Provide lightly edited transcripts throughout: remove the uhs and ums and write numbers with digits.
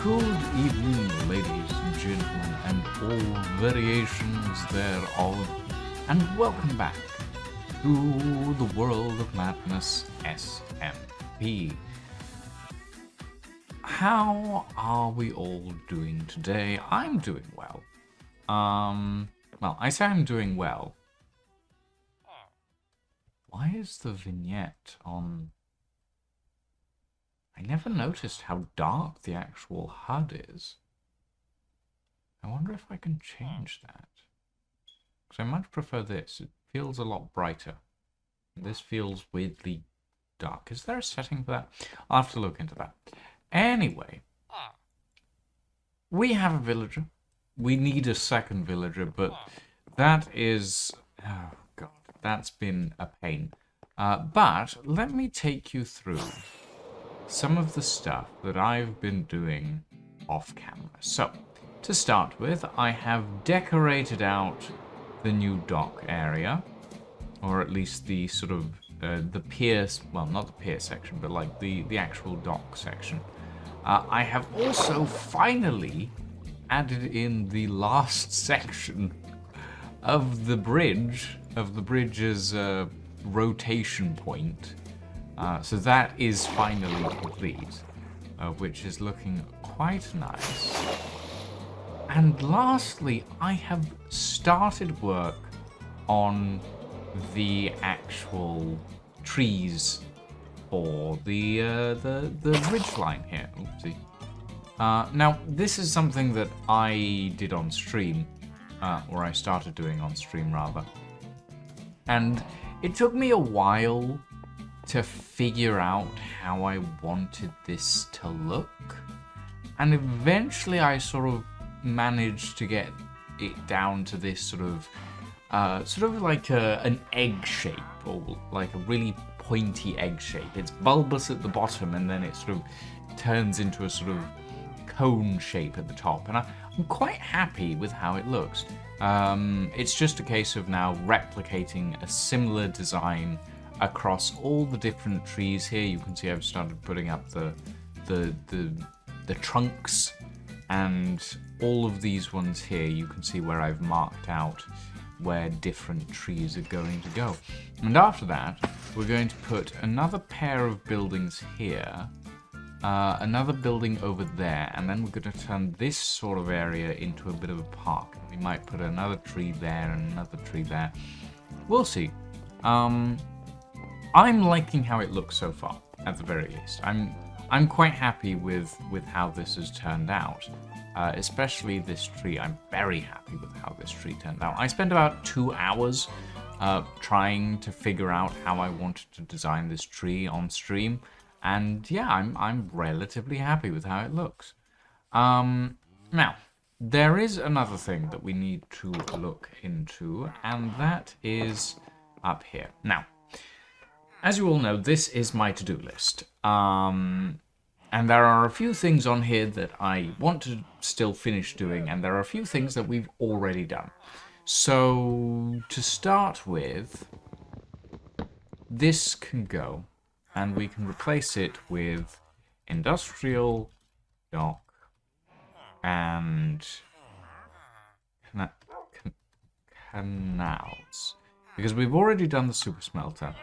Good evening, ladies and gentlemen, and all variations thereof, and welcome back to the World of Madness SMP. How are we all doing today? I'm doing well. Well, I say I'm doing well. Why is the vignette on... I never noticed how dark the actual HUD is. I wonder if I can change that. Because I much prefer this. It feels a lot brighter. This feels weirdly dark. Is there a setting for that? I'll have to look into that. Anyway. We have a villager. We need a second villager, but that is... Oh, God. That's been a pain. But let me take you through some of the stuff that I've been doing off camera. So, to start with, I have decorated out the new dock area, or at least the sort of, the pier, well, not the pier section, but like the actual dock section. I have also finally added in the last section of the bridge's rotation point. So that is finally complete, which is looking quite nice. And lastly, I have started work on the actual trees for the ridgeline here. Oopsie. Now, this is something that I did on stream, or I started doing on stream rather. And it took me a while to figure out how I wanted this to look, and eventually I sort of managed to get it down to this sort of like an egg shape, or like a really pointy egg shape. It's bulbous at the bottom, and then it sort of turns into a sort of cone shape at the top, and I'm quite happy with how it looks. It's just a case of now replicating a similar design across all the different trees here. You can see I've started putting up the trunks, and all of these ones here, you can see where I've marked out where different trees are going to go. And after that, we're going to put another pair of buildings here, another building over there, and then we're going to turn this sort of area into a bit of a park. We might put another tree there and another tree there. We'll see. I'm liking how it looks so far, at the very least. I'm quite happy with how this has turned out, especially this tree. I'm very happy with how this tree turned out. I spent about 2 hours trying to figure out how I wanted to design this tree on stream, and yeah, I'm relatively happy with how it looks. Now, there is another thing that we need to look into, and that is up here. Now, as you all know, this is my to-do list. And there are a few things on here that I want to still finish doing, and there are a few things that we've already done. So, to start with, this can go, and we can replace it with industrial, dock, and canals. Because we've already done the super smelter.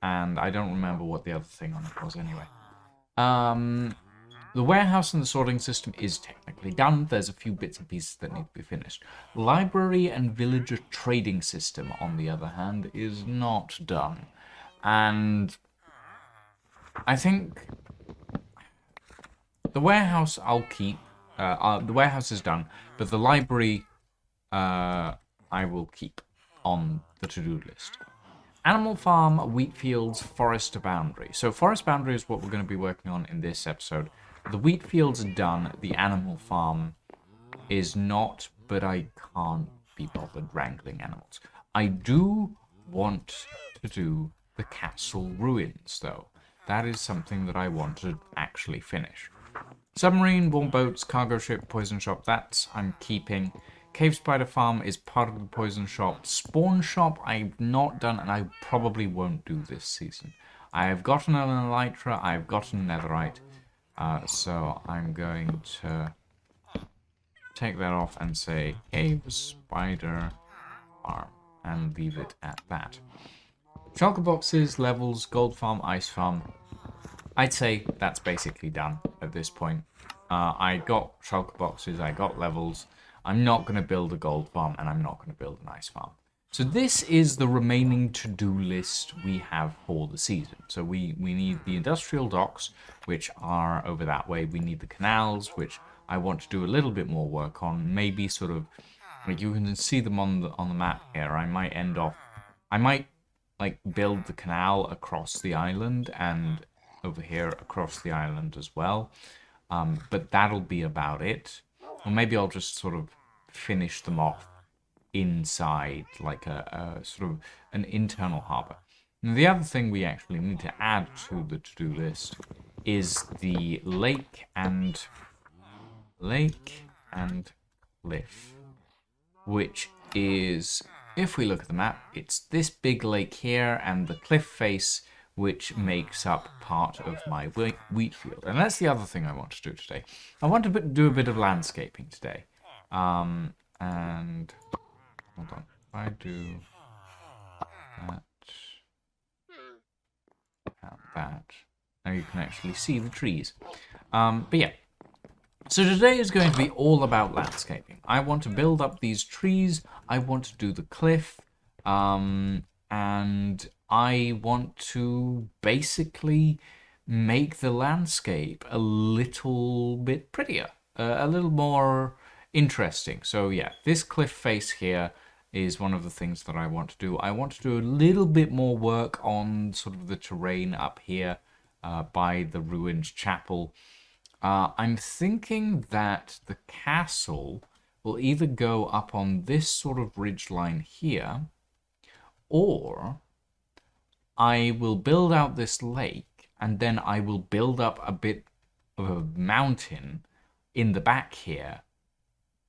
And I don't remember what the other thing on it was anyway. The warehouse and the sorting system is technically done. There's a few bits and pieces that need to be finished. Library and villager trading system, on the other hand, is not done. And I think the warehouse I'll keep. The warehouse is done, but the library I will keep on the to-do list. Animal Farm, wheat fields, forest boundary. So forest boundary is what we're going to be working on in this episode. The wheat fields are done. The animal farm is not, but I can't be bothered wrangling animals. I do want to do the castle ruins, though. That is something that I want to actually finish. Submarine, WoMBats, cargo ship, poison shop, that's I'm keeping. Cave Spider Farm is part of the poison shop. Spawn shop I've not done, and I probably won't do this season. I have gotten an elytra, I've gotten netherite. So I'm going to take that off and say cave spider farm and leave it at that. Shulker boxes, levels, gold farm, ice farm. I'd say that's basically done at this point. I got shulker boxes, I got levels. I'm not going to build a gold farm, and I'm not going to build an ice farm. So this is the remaining to-do list we have for the season. So we need the industrial docks, which are over that way. We need the canals, which I want to do a little bit more work on. Maybe sort of, like you can see them on the map here. I might like build the canal across the island and over here across the island as well. But that'll be about it. Or maybe I'll just sort of finish them off inside, like a sort of an internal harbor. And the other thing we actually need to add to the to-do list is the lake and cliff, which is, if we look at the map, it's this big lake here and the cliff face, which makes up part of my wheat field. And that's the other thing I want to do today. I want to do a bit of landscaping today. And hold on, if I do that and that, now you can actually see the trees. But yeah, so today is going to be all about landscaping. I want to build up these trees, I want to do the cliff, and I want to basically make the landscape a little bit prettier, a little more interesting. So yeah, this cliff face here is one of the things that I want to do. I want to do a little bit more work on sort of the terrain up here by the ruined chapel. I'm thinking that the castle will either go up on this sort of ridgeline here, or I will build out this lake, and then I will build up a bit of a mountain in the back here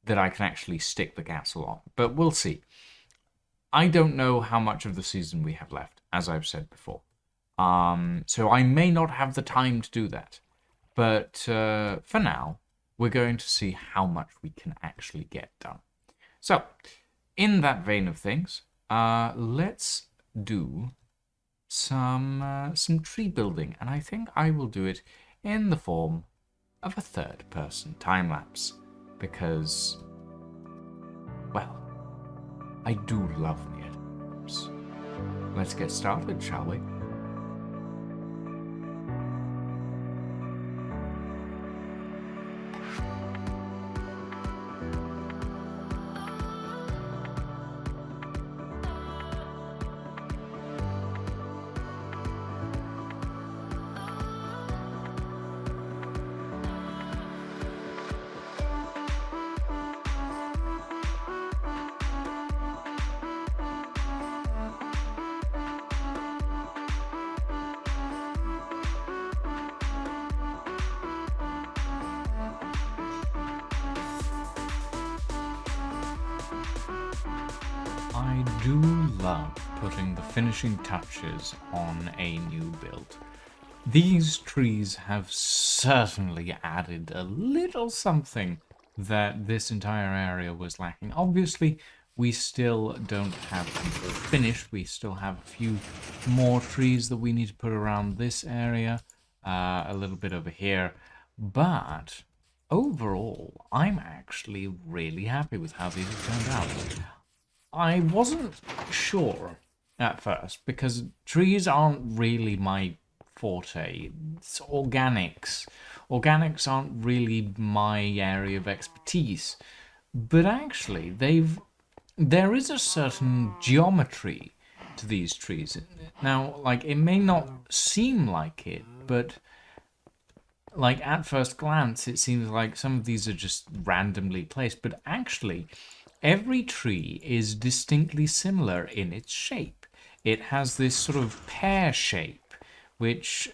that I can actually stick the castle on. But we'll see. I don't know how much of the season we have left, as I've said before. So I may not have the time to do that. But for now, we're going to see how much we can actually get done. So, in that vein of things, let's do some tree building, and I think I will do it in the form of a third-person time-lapse, because, well, I do love near-times. Let's get started, shall we? I do love putting the finishing touches on a new build. These trees have certainly added a little something that this entire area was lacking. Obviously, we still don't have them all finished. We still have a few more trees that we need to put around this area, a little bit over here. But overall, I'm actually really happy with how these have turned out. I wasn't sure at first, because trees aren't really my forte. It's organics. Organics aren't really my area of expertise. But actually, there is a certain geometry to these trees. Now, like, it may not seem like it, but like at first glance, it seems like some of these are just randomly placed, but actually, every tree is distinctly similar in its shape. It has this sort of pear shape, which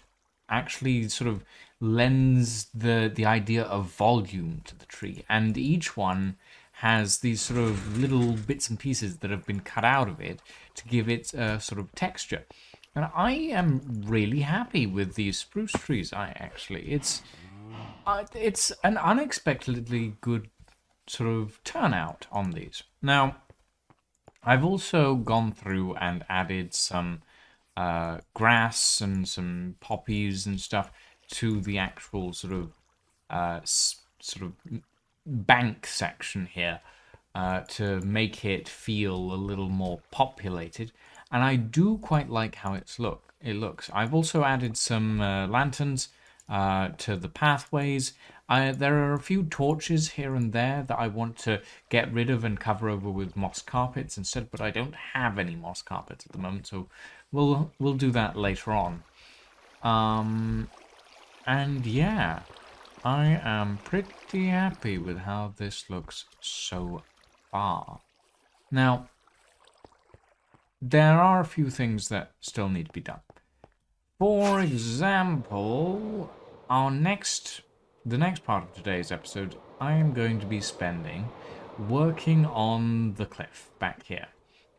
actually sort of lends the idea of volume to the tree. And each one has these sort of little bits and pieces that have been cut out of it to give it a sort of texture. And I am really happy with these spruce trees. It's It's an unexpectedly good sort of turnout on these. Now, I've also gone through and added some grass and some poppies and stuff to the actual sort of bank section here to make it feel a little more populated. And I do quite like how it looks. I've also added some lanterns to the pathways. There are a few torches here and there that I want to get rid of and cover over with moss carpets instead, but I don't have any moss carpets at the moment, so we'll do that later on. And yeah, I am pretty happy with how this looks so far. Now, there are a few things that still need to be done. For example, the next part of today's episode, I am going to be spending working on the cliff back here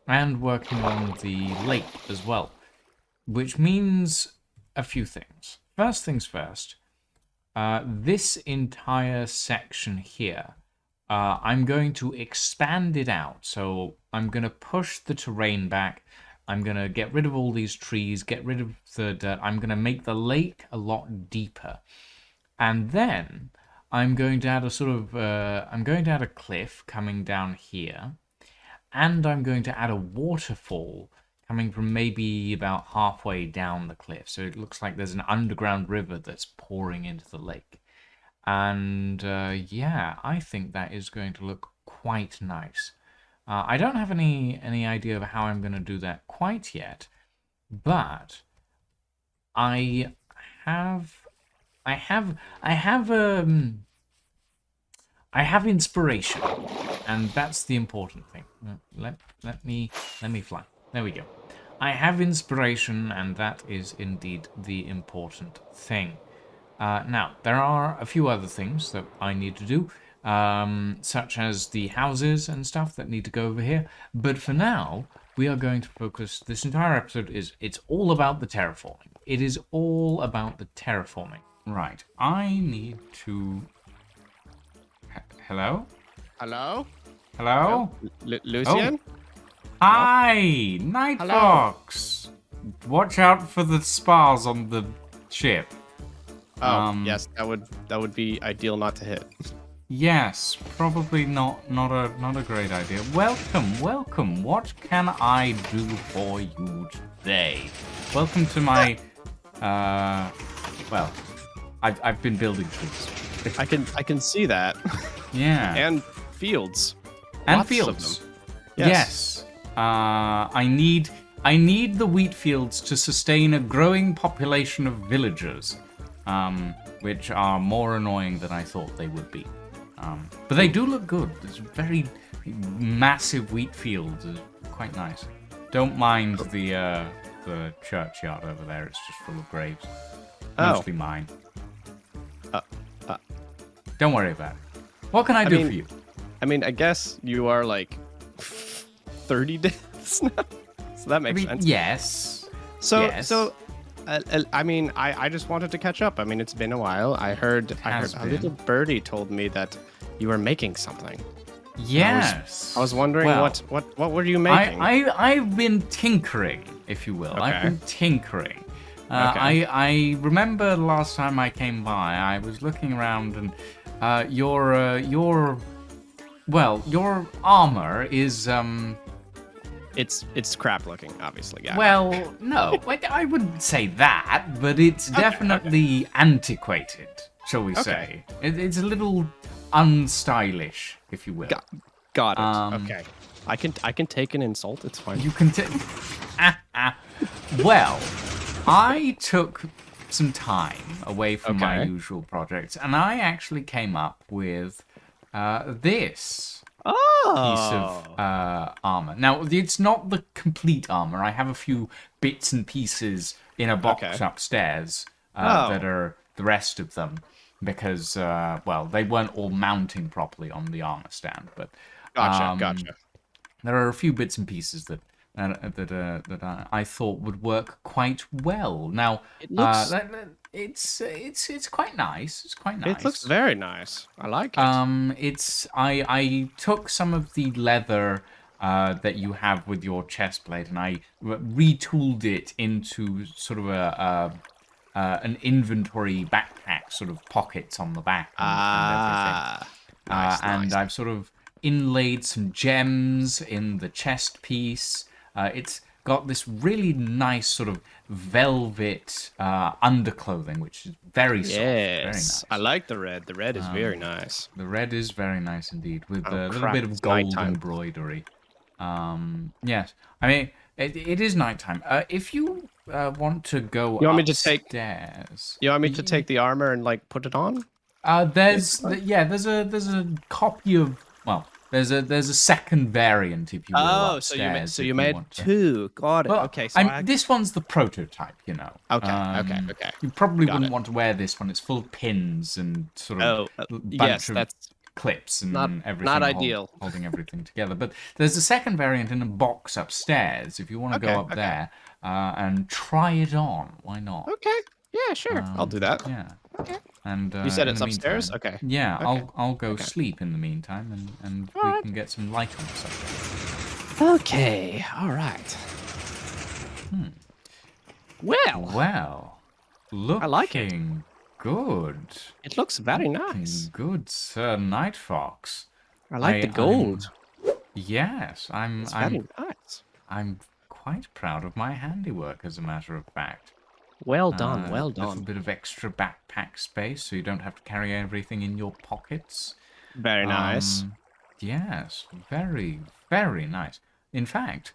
and working on the lake as well, which means a few things. First things first, this entire section here, I'm going to expand it out. So I'm going to push the terrain back. I'm going to get rid of all these trees, get rid of the dirt. I'm going to make the lake a lot deeper. And then I'm going to add a cliff coming down here. And I'm going to add a waterfall coming from maybe about halfway down the cliff. So it looks like there's an underground river that's pouring into the lake. And yeah, I think that is going to look quite nice. I don't have any idea of how I'm going to do that quite yet, but I have inspiration, and that's the important thing. Let me fly. There we go. I have inspiration, and that is indeed the important thing. Now, there are a few other things that I need to do, such as the houses and stuff that need to go over here. But for now, we are going to focus. This entire episode it's all about the terraforming. It is all about the terraforming. Right. I need to. Hello? Hello? Hello? Lucian? Oh. Hi, KnightFox. Watch out for the spars on the ship. Oh, yes, that would be ideal not to hit. Yes, probably not a great idea. Welcome. What can I do for you today? Welcome to my well, I've been building trees. I can see that. Yeah. And fields. And Lots fields. of them. Yes. I need the wheat fields to sustain a growing population of villagers. Which are more annoying than I thought they would be. But they do look good. There's very massive wheat fields. It's quite nice. Don't mind the churchyard over there. It's just full of graves. Mostly mine. Don't worry about it. What can I do for you? I mean, I guess you are like 30 deaths now. So that makes sense. Yes. So I mean, I just wanted to catch up. I mean, it's been a while. I heard a little birdie told me that you were making something. Yes. I was wondering what were you making? I've been tinkering, if you will. Okay. I've been tinkering. Okay. I remember the last time I came by, I was looking around and your armor is It's crap looking, obviously. Yeah. Well, no, I wouldn't say that, but it's definitely antiquated, shall we say. It's a little unstylish, if you will. Got it. Okay. I can take an insult. It's fine. You can take. Well, I took some time away from my usual projects, and I actually came up with this piece of armor. Now, it's not the complete armor. I have a few bits and pieces in a box upstairs that are the rest of them, because they weren't all mounting properly on the armor stand. But Gotcha. there are a few bits and pieces that that I thought would work quite well. Now, It looks it's quite nice. It's quite it looks nice. very nice. I like it. It's I took some of the leather that you have with your chest plate and I retooled it into sort of an inventory backpack, sort of pockets on the back and everything. And I've sort of inlaid some gems in the chest piece. It's got this really nice sort of velvet underclothing, which is very soft. Very nice. I like the red. The red is very nice. The red is very nice indeed, with a little crap, bit of it's gold nighttime. embroidery. Yes, I mean it is nighttime. If you want to go You want me to upstairs, You want me to take the armor and like put it on? there's there's a copy of there's a second variant if you will. Oh, upstairs so if you made want to. two. Got it. Well, Okay, so this one's the prototype, you know. Okay. You probably Got wouldn't it. want to wear this one. It's full of pins and sort of yes, of that's clips and not everything. ideal. Holding everything together. But there's a second variant in a box upstairs if you want to go up there and try it on. Why not? okay. Yeah, sure. I'll do that. Yeah. Okay. And You said in it's the upstairs? meantime- Okay. Yeah, Okay. I'll go sleep in the meantime and we Alright. can get some light on the subject. Okay. All right. Well, Well, looking like it. good. it looks very Looking nice. good, Sir KnightFox. I like the gold. Yes, It's very nice. I'm quite proud of my handiwork, as a matter of fact. Well done. Well A little done. bit of extra backpack space, so you don't have to carry everything in your pockets. Very nice. Yes, very, very nice. In fact,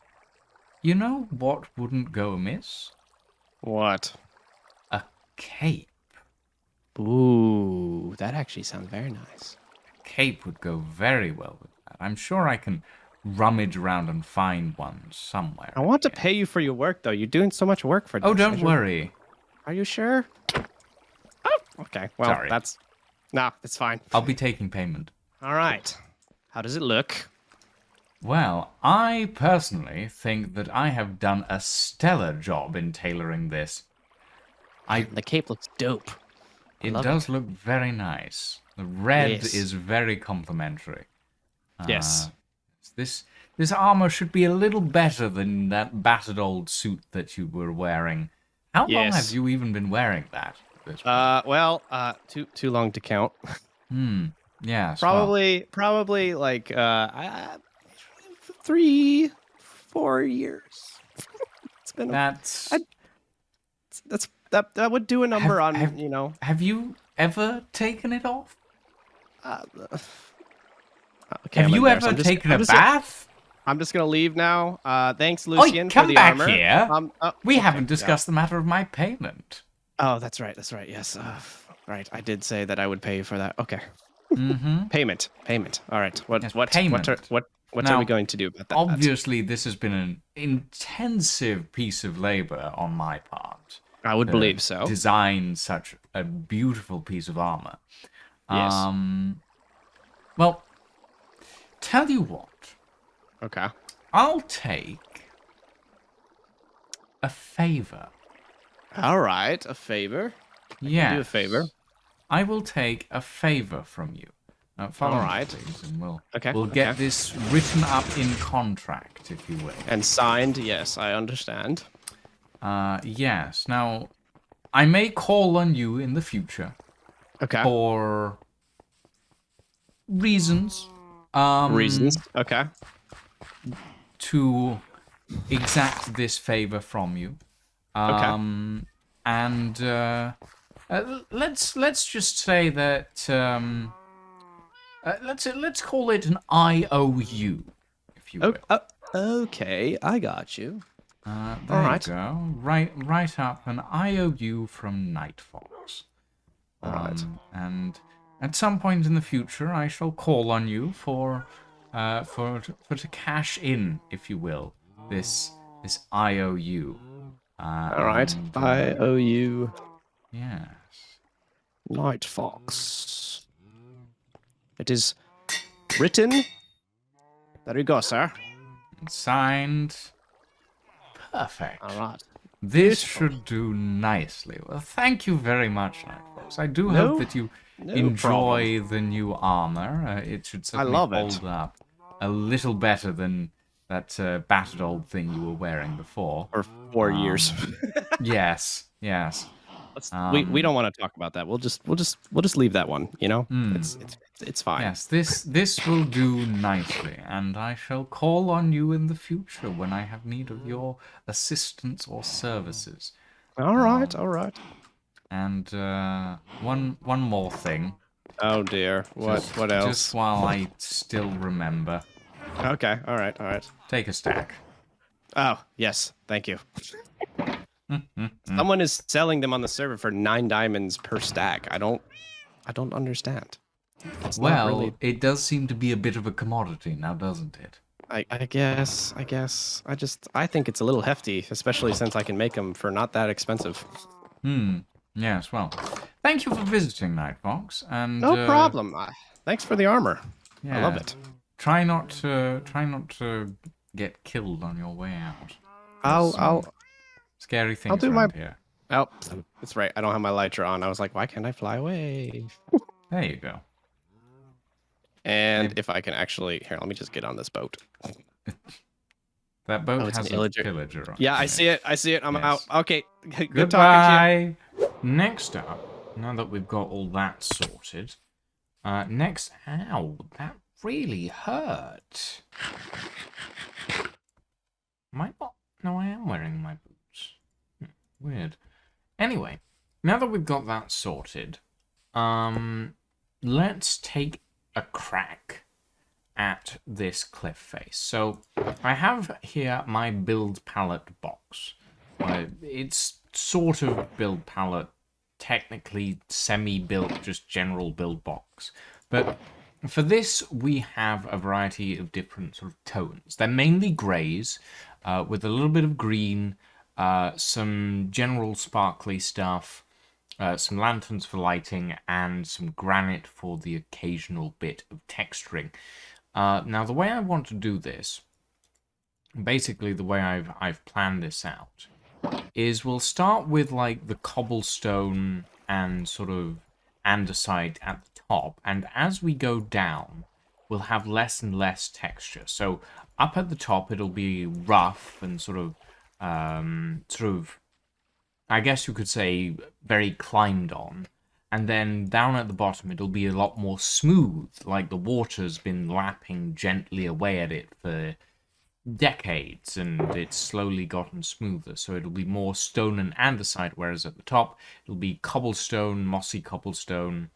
you know what wouldn't go amiss? What? A cape. Ooh, that actually sounds very nice. Cape would go very well with that. I'm sure I can rummage around and find one somewhere. I want to pay you for your work, though. You're doing so much work for this. Oh, don't worry. Are you sure? Oh, okay. Well, Sorry. that's fine. I'll be taking payment. All right. How does it look? Well, I personally think that I have done a stellar job in tailoring this. The cape looks dope. It love does look very nice. The red Yes. is very complimentary. Yes. This armor should be a little better than that battered old suit that you were wearing. How long Yes. have you even been wearing that? At this point? Well, too long to count. Yes. Probably like 3, 4 years. It's been that would do a number on, you know. Have you ever taken it off? Okay, Have I'm you embarrassed. ever taken I'm a just bath? I'm just gonna leave now. Thanks, Oi, Lucian, for come the back armor. here. We okay, haven't discussed the matter of my payment. Oh, that's right. Yes. Right. I did say that I would pay you for that. Okay. Mm-hmm. Payment. All right. Yes, What payment. are Now, we going to do about that? Obviously, this has been an intensive piece of labor on my part. I would to believe so. Design such a beautiful piece of armor. Yes. Well, tell you what. Okay. I'll take a favor. All right. A favor. Yes. Do a favor. I will take a favor from you. Follow All me, right. please, and we'll Okay, get okay. this written up in contract, if you will. And signed. Yes, I understand. Yes. Now, I may call on you in the future Okay. for reasons. Reasons. Okay. To exact this favor from you. Okay. And let's just say that let's call it an IOU, if you will. Okay. I got you. There Alright. you go. Write up an IOU from KnightFox. Alright. And at some point in the future, I shall call on you for to cash in, if you will, this IOU. All right. and, I owe you Yes. KnightFox. It is written. There you go, sir. Signed, Perfect. All right. This Beautiful. should do nicely. Well, thank you very much, KnightFox. I do hope No, that you no problem. enjoy the new armor. It should I certainly love it. hold up a little better than that battered old thing you were wearing before. For 4 years. Yes, yes. We don't want to talk about that. We'll just leave that one. You know, it's fine. Yes, this will do nicely, and I shall call on you in the future when I have need of your assistance or services. All right, all right. And one more thing. Oh dear. What else? Just while I still remember. Okay. All right. All right. Take a stack. Oh yes. Thank you. Someone is selling them on the server for 9 diamonds per stack. I don't understand. It's not Well, really... it does seem to be a bit of a commodity now, doesn't it? I guess. I think it's a little hefty, especially since I can make them for not that expensive. Yes, well, thank you for visiting, KnightFox, and No problem. Thanks for the armor. yeah, I love it. Try not to get killed on your way out. I'll Scary things do around here. Oh, that's right. I don't have my Elytra on. I was like, why can't I fly away? There you go. And if I can actually... Here, let me just get on this boat. That boat it's has an a illager. pillager on it. Yeah, I see it. I see it. I'm Yes. out. Okay. Good Goodbye. talking to you. Next up, now that we've got all that sorted, next... Ow, that really hurt. Am I not? No, I am wearing my boots. Weird. Anyway, now that we've got that sorted, let's take a crack at this cliff face. So I have here my build palette box. It's sort of build palette, technically semi-built, just general build box. But for this, we have a variety of different sort of tones. They're mainly greys, with a little bit of green, some general sparkly stuff, some lanterns for lighting, and some granite for the occasional bit of texturing. Now, the way I want to do this, basically the way I've planned this out, is we'll start with like the cobblestone and sort of andesite at the top, and as we go down, we'll have less and less texture. So up at the top, it'll be rough and sort of, I guess you could say, very climbed on. And then down at the bottom, it'll be a lot more smooth, like the water's been lapping gently away at it for decades, and it's slowly gotten smoother. So it'll be more stone and andesite, whereas at the top, it'll be cobblestone, mossy cobblestone,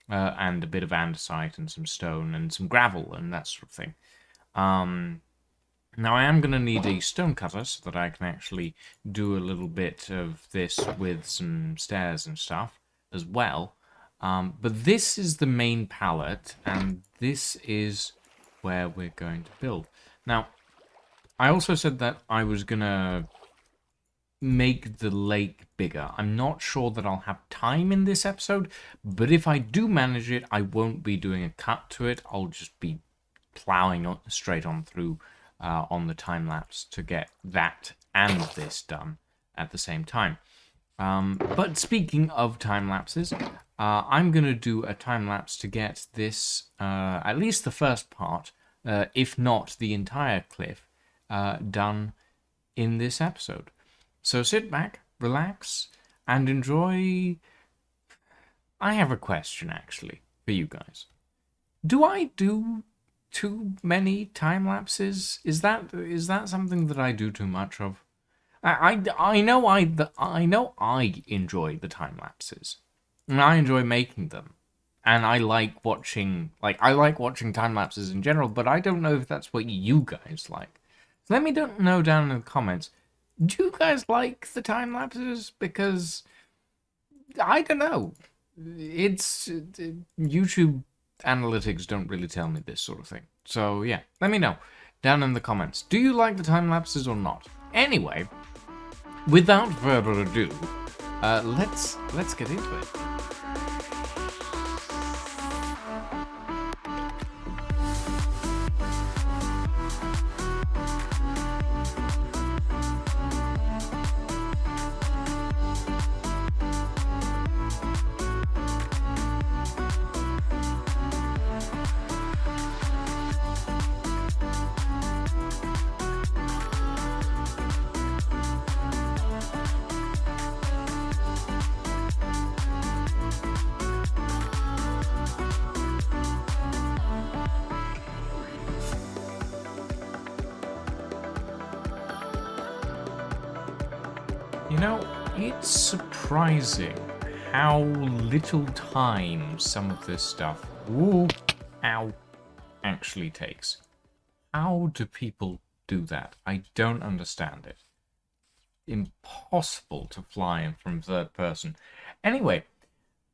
and a bit of andesite and some stone and some gravel and that sort of thing. Now I am going to need a stone cutter so that I can actually do a little bit of this with some stairs and stuff as well. But this is the main palette, and this is where we're going to build. Now, I also said that I was going to make the lake bigger. I'm not sure that I'll have time in this episode, but if I do manage it, I won't be doing a cut to it. I'll just be plowing straight on through on the time-lapse to get that and this done at the same time. But speaking of time-lapses, I'm going to do a time-lapse to get this, at least the first part, if not the entire cliff, done in this episode. So sit back, relax, and enjoy... I have a question, actually, for you guys. Do I do too many time-lapses? Is that something that I do too much of? I know I enjoy the time-lapses, and I enjoy making them, and I like watching time-lapses in general, but I don't know if that's what you guys like. So let me know down in the comments. Do you guys like the time lapses? Because I don't know. It's YouTube analytics don't really tell me this sort of thing. So yeah, let me know down in the comments. Do you like the time lapses or not? Anyway, without further ado, let's get into it. You know, it's surprising how little time some of this stuff, actually takes. How do people do that? I don't understand it. Impossible to fly in from third person. Anyway,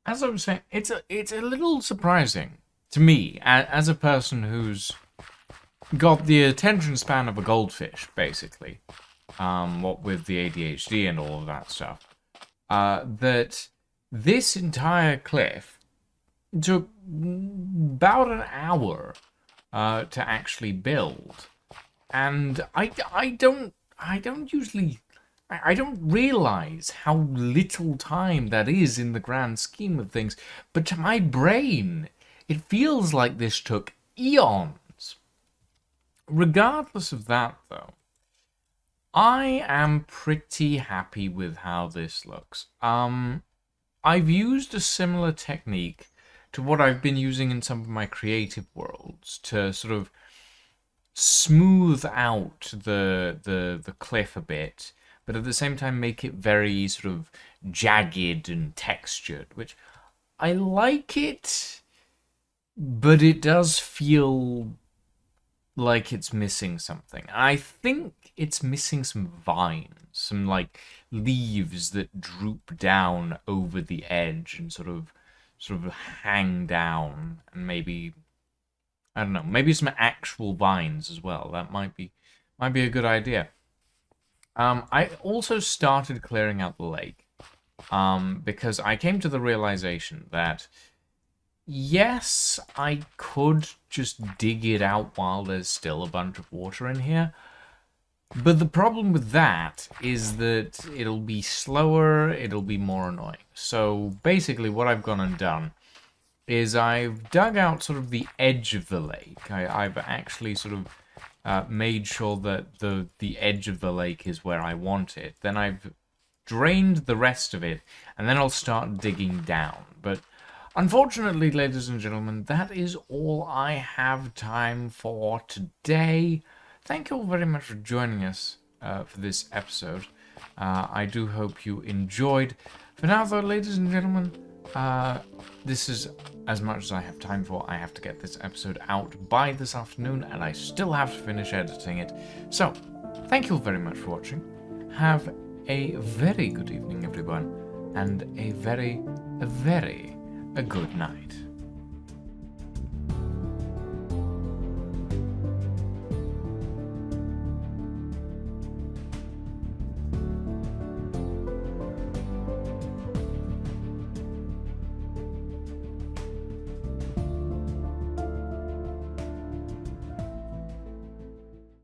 as I was saying, it's a little surprising to me as a person who's got the attention span of a goldfish, basically. What with the ADHD and all of that stuff. That this entire cliff took about an hour to actually build, and I don't realize how little time that is in the grand scheme of things. But to my brain, it feels like this took eons. Regardless of that, though, I am pretty happy with how this looks. I've used a similar technique to what I've been using in some of my creative worlds to sort of smooth out the cliff a bit, but at the same time make it very sort of jagged and textured, which I like it, but it does feel like it's missing something. I think it's missing some vines, some like leaves that droop down over the edge and sort of hang down, and maybe, I don't know, maybe some actual vines as well. That might be a good idea. I also started clearing out the lake because I came to the realization that yes, I could just dig it out while there's still a bunch of water in here. But the problem with that is that it'll be slower, it'll be more annoying. So basically what I've gone and done is I've dug out sort of the edge of the lake. I've actually sort of made sure that the edge of the lake is where I want it. Then I've drained the rest of it, and then I'll start digging down. But unfortunately, ladies and gentlemen, that is all I have time for today. Thank you all very much for joining us for this episode. I do hope you enjoyed. For now, though, ladies and gentlemen, this is as much as I have time for. I have to get this episode out by this afternoon, and I still have to finish editing it. So, thank you all very much for watching. Have a very good evening, everyone, and a very good night.